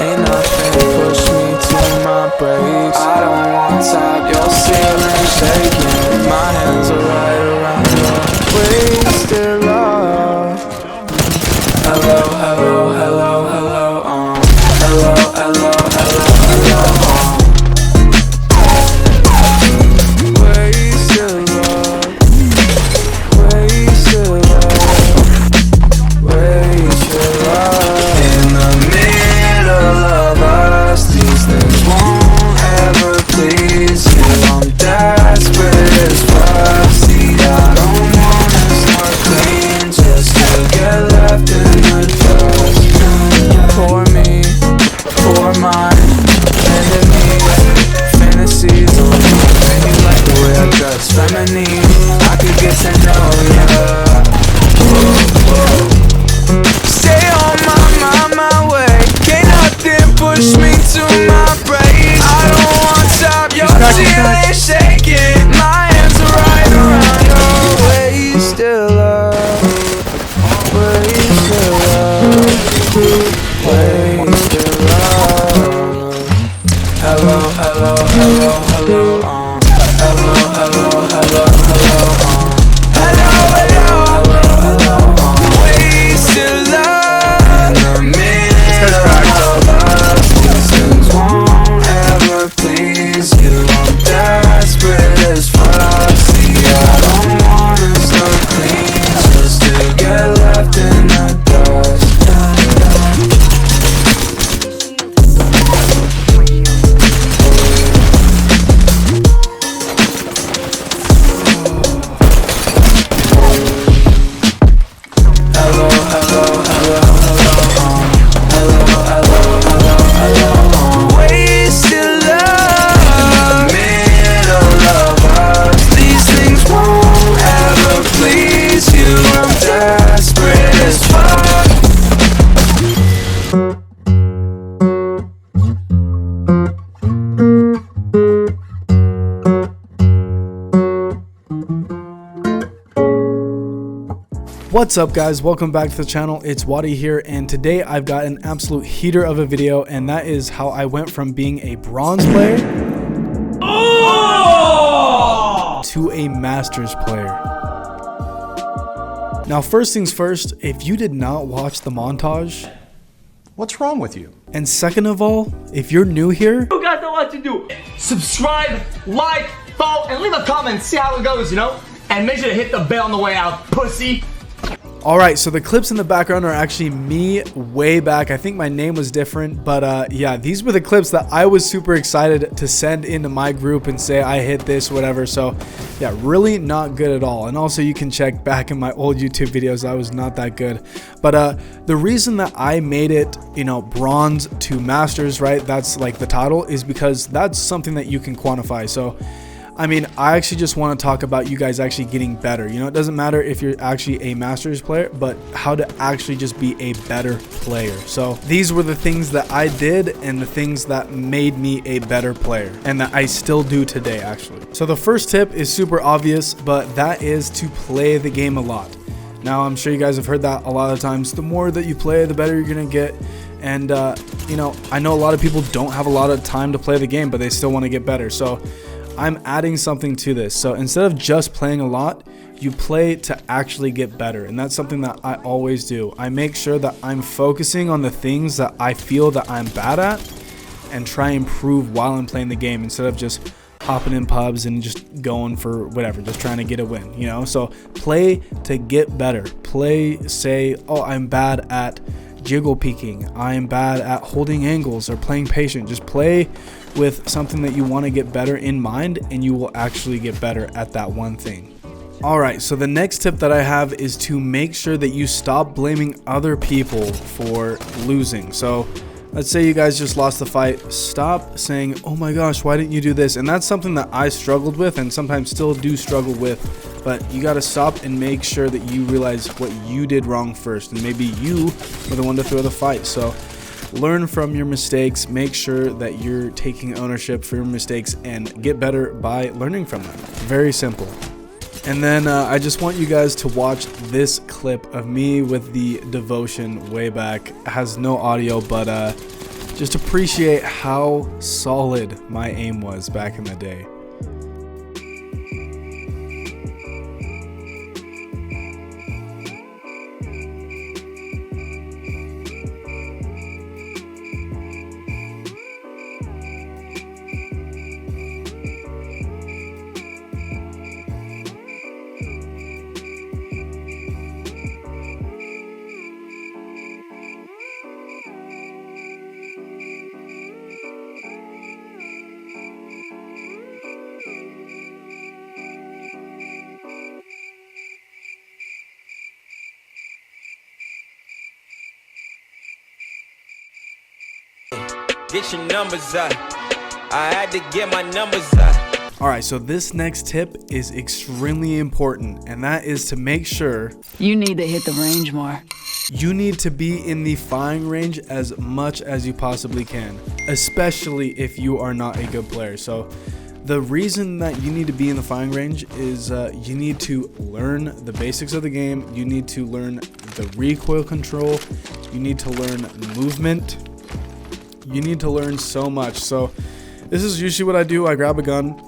Ain't nothing push me to my brakes. I don't want top, your ceiling shaking. My hands are right around your wasted love. Hello, hello, hello, hello, hello, hello, hello, hello, wasted love, wasted love, wasted love. In the middle of us, these things won't ever please you. I'm desperate as fuck. See, I don't wanna start clean just to get left in the dust. Pour me, pour mine, and in me, fantasies on me. And you like the way I dress, feminine. I could get to know ya. Stay on my way. Can't nothing push me to my brakes. I don't want top, your ceiling shaking. My hands are right around your wasted love, wasted love, wasted love. Hello, hello, hello, hello, hello, hello, hello, hello, hello, hello, hello, wasted love. In the middle of us, these things won't ever please you. I'm desperate as fuck. See, I don't wanna start clean just to get left in the dust. Hello, hello, hello, hello, hello, hello, hello, hello, wasted love. In the middle of us, these things won't ever please you. I'm desperate as fuck. What's up guys, welcome back to the channel. It's Wadi here, and today I've got an absolute heater of a video, and that is how I went from being a bronze player to a masters player. Now first things first, if you did not watch the montage, What's wrong with you? and second of all, if you're new here, You guys know what to do. Subscribe, like, follow, and leave a comment. See how it goes, you know? And make sure to hit the bell on the way out, pussy. alright, so the clips in the background are actually me way back. I think my name was different, but yeah, these were the clips that I was super excited to send into my group and say I hit this, whatever. So yeah, really not good at all. And also you can check back in my old YouTube videos, I was not that good. But the reason that I made it, you know, bronze to masters, right, that's like the title, is because that's something that you can quantify. So I mean, I actually just want to talk about you guys actually getting better. You know, it doesn't matter if you're actually a masters player, but how to actually just be a better player. So these were the things that I did and the things that made me a better player, and that I still do today actually. So the first tip is super obvious, but that is to play the game a lot. Now I'm sure you guys have heard that a lot of times. The more that you play, the better you're gonna get. And you know, I know a lot of people don't have a lot of time to play the game, but they still want to get better. So I'm adding something to this. So instead of just playing a lot, you play to actually get better. And that's something that I always do. I make sure that I'm focusing on the things that I feel that I'm bad at and try and improve while I'm playing the game, instead of just hopping in pubs and just going for whatever, just trying to get a win, you know? So play to get better. Play, say, oh, I'm bad at jiggle peeking, I'm bad at holding angles or playing patient. Just play with something that you want to get better in mind, and you will actually get better at that one thing. Alright, so the next tip that I have is to make sure that you stop blaming other people for losing. So let's say you guys just lost the fight. Stop saying, oh my gosh, why didn't you do this? And that's something that I struggled with and sometimes still do struggle with. But you got to stop and make sure that you realize what you did wrong first. And maybe you were the one to throw the fight. So learn from your mistakes. Make sure that you're taking ownership for your mistakes and get better by learning from them. Very simple. And then I just want you guys to watch this clip of me with the devotion way back. It has no audio, but just appreciate how solid my aim was back in the day. Get your numbers up. I had to get my numbers up. Alright, so this next tip is extremely important, and that is to make sure you need to hit the range more. You need to be in the firing range as much as you possibly can, especially if you are not a good player. So the reason that you need to be in the firing range is you need to learn the basics of the game. You need to learn the recoil control. You need to learn movement. You need to learn so much. So this is usually what I do. I grab a gun.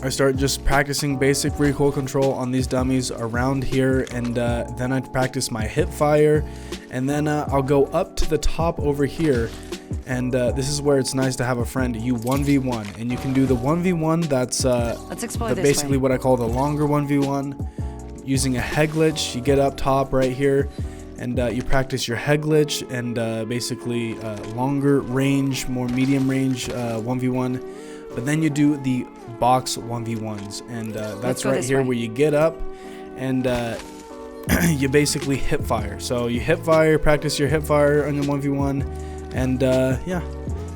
I start just practicing basic recoil control on these dummies around here, and then I practice my hip fire, and then I'll go up to the top over here, and this is where it's nice to have a friend. You 1v1, and you can do the 1v1 that's Let's explore this basically way. what I call the longer 1v1, using a head glitch. You get up top right here, and you practice your head glitch and basically longer range, more medium range 1v1. But then you do the box 1v1s, and that's right here where you get up and you basically hip fire. So you hip fire, practice your hip fire on your 1v1, and yeah,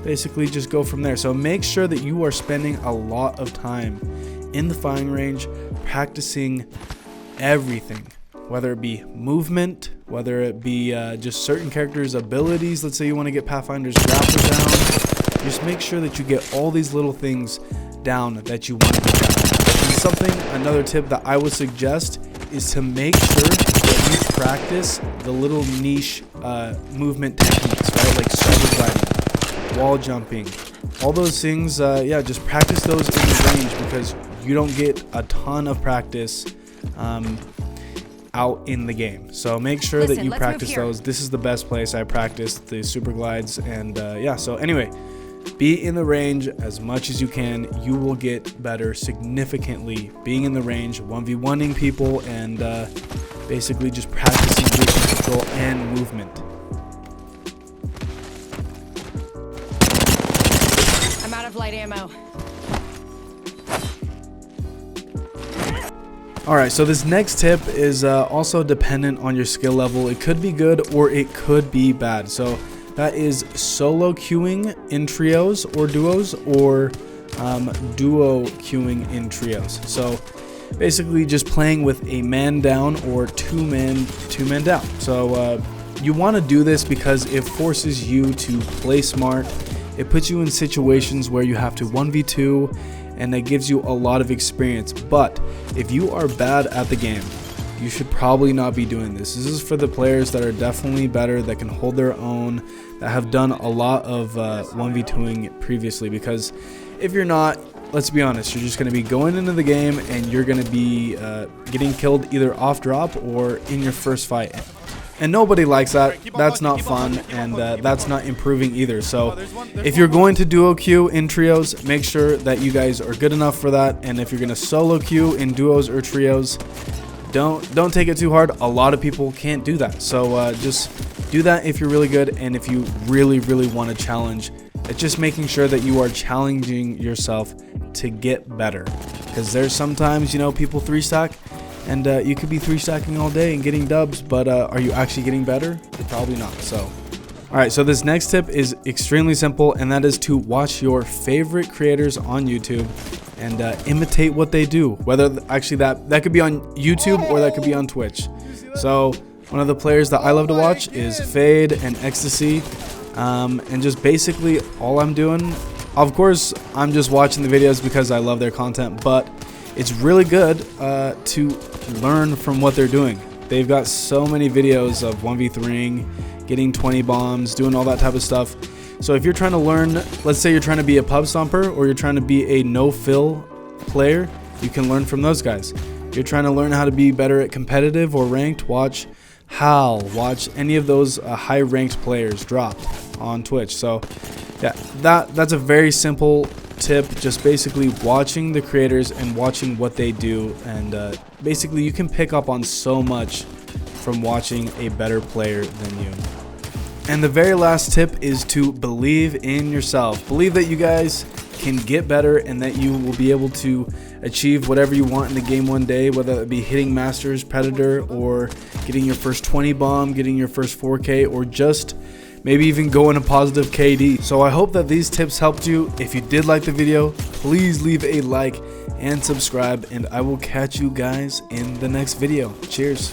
basically just go from there. So make sure that you are spending a lot of time in the firing range practicing everything, whether it be movement, whether it be just certain characters' abilities. Let's say you want to get Pathfinder's grappler down. Just make sure that you get all these little things down that you want to get down. And another tip that I would suggest is to make sure that you practice the little niche movement techniques, right? Like super gliding, wall jumping, all those things. Yeah, just practice those in the range, because you don't get a ton of practice out in the game. So make sure that you practice those. This is the best place I practice the super glides, and yeah, so anyway, be in the range as much as you can. You will get better significantly being in the range, 1v1ing people, and basically just practicing vision control and movement. I'm out of light ammo. Alright, so this next tip is also dependent on your skill level. It could be good or it could be bad. So that is solo queuing in trios or duos, or duo queuing in trios. So basically just playing with a man down or two men down. So you want to do this because it forces you to play smart. It puts you in situations where you have to 1v2, and it gives you a lot of experience. But if you are bad at the game, you should probably not be doing this. This is for the players that are definitely better, that can hold their own, that have done a lot of 1v2ing previously. Because if you're not, let's be honest, you're just going to be going into the game and you're going to be getting killed either off drop or in your first fight. And nobody likes that. That's not fun, and that's not improving either. So if you're going to duo queue in trios, make sure that you guys are good enough for that. And if you're going to solo queue in duos or trios, don't take it too hard. A lot of people can't do that. So just do that if you're really good, and if you really want to challenge. It's just making sure that you are challenging yourself to get better. Because there's sometimes, you know, people 3-stack, and you could be 3-stacking all day and getting dubs, but are you actually getting better? You're probably not. So alright, so this next tip is extremely simple, and that is to watch your favorite creators on YouTube and imitate what they do. Whether actually that could be on YouTube or that could be on Twitch. So one of the players that I love to watch is Fade and Ecstasy, and just basically all I'm doing, of course I'm just watching the videos because I love their content, but it's really good to learn from what they're doing. They've got so many videos of 1v3ing, getting 20 bombs, doing all that type of stuff. So if you're trying to learn, let's say you're trying to be a pub stomper or you're trying to be a no-fill player, you can learn from those guys. You're trying to learn how to be better at competitive or ranked, watch Hal, watch any of those high ranked players drop on Twitch. So yeah, that's a very simple tip, just basically watching the creators and watching what they do, and basically you can pick up on so much from watching a better player than you. And the very last tip is to believe in yourself. Believe that you guys can get better and that you will be able to achieve whatever you want in the game one day, whether it be hitting Masters, Predator, or getting your first 20 bomb, getting your first 4K, or just maybe even going a positive KD. So I hope that these tips helped you. If you did like the video, please leave a like and subscribe, and I will catch you guys in the next video. Cheers.